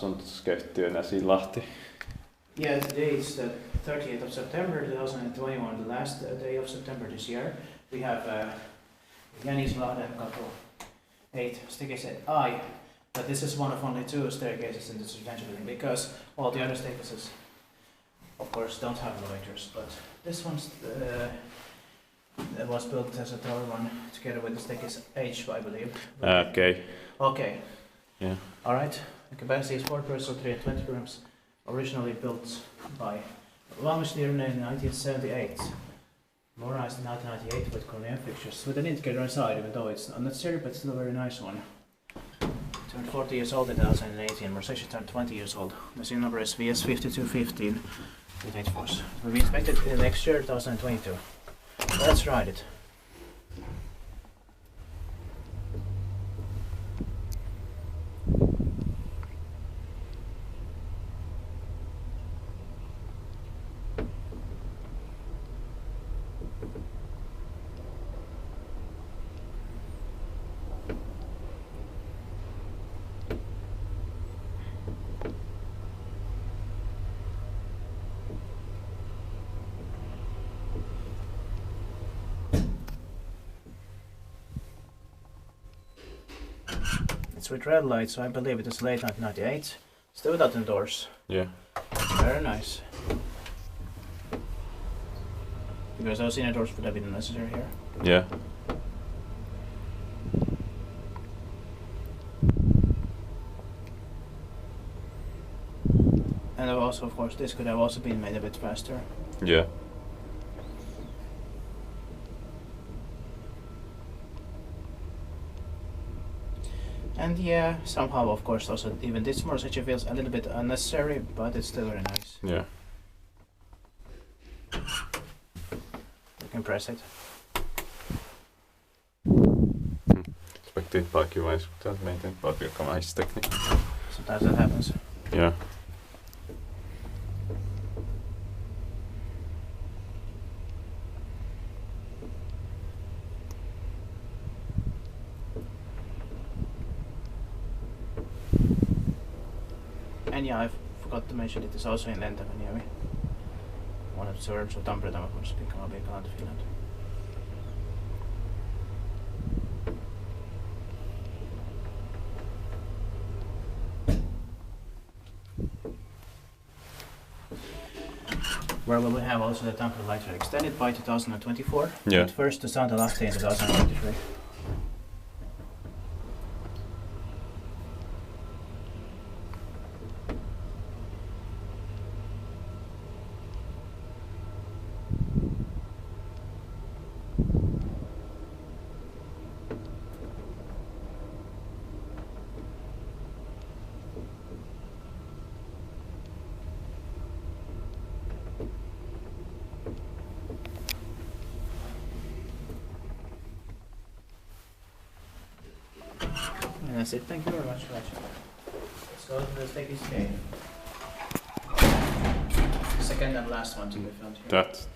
asuntoskäyttöön Jänislahti. Yeah, today is the 30th of September 2021, the last day of September this year. We have Jänislahdenkatu 8 staircase I, but this is one of only 2 staircases in this residential building because all the other staircases, of course, don't have elevators, but this one was built as a taller one together with the staircase H, I believe. Okay. Okay. Yeah. All right. The capacity is 4 persons, 320 rooms. Originally built by ValmetSchlieren in 1978. Modernized in 1998 with Kone fixtures with an indicator inside, even though it's unnecessary, but still a very nice one. Turned 40 years old in 2018. Mercedes turned 20 years old. The serial number is VS5215 with H-Force. It will be inspected in the next year, 2022. Let's ride it. It's with red light, so I believe it is late 1998. Still without the doors. Yeah. Very nice. Because those inner doors would have been necessary here. Yeah. And also, of course, this could have also been made a bit faster. Yeah. And yeah, somehow, of course, also even this motorcycle feels a little bit unnecessary, but it's still very nice. Yeah. You can press it. Expected parkkivaisi, mutta meitä parkkivaistekniikka. Sometimes that happens. Yeah. And yeah, I forgot to mention it is also in Lentävänniemi, one of the suburbs of Tampere, speaking of Finland. Where we will have also the Tampere lights are extended by 2024. Yeah. But first to start the last day in 2023. And that's it. Thank you very much for watching. Let's go to the staircase cave. Second and last one to be filmed here. That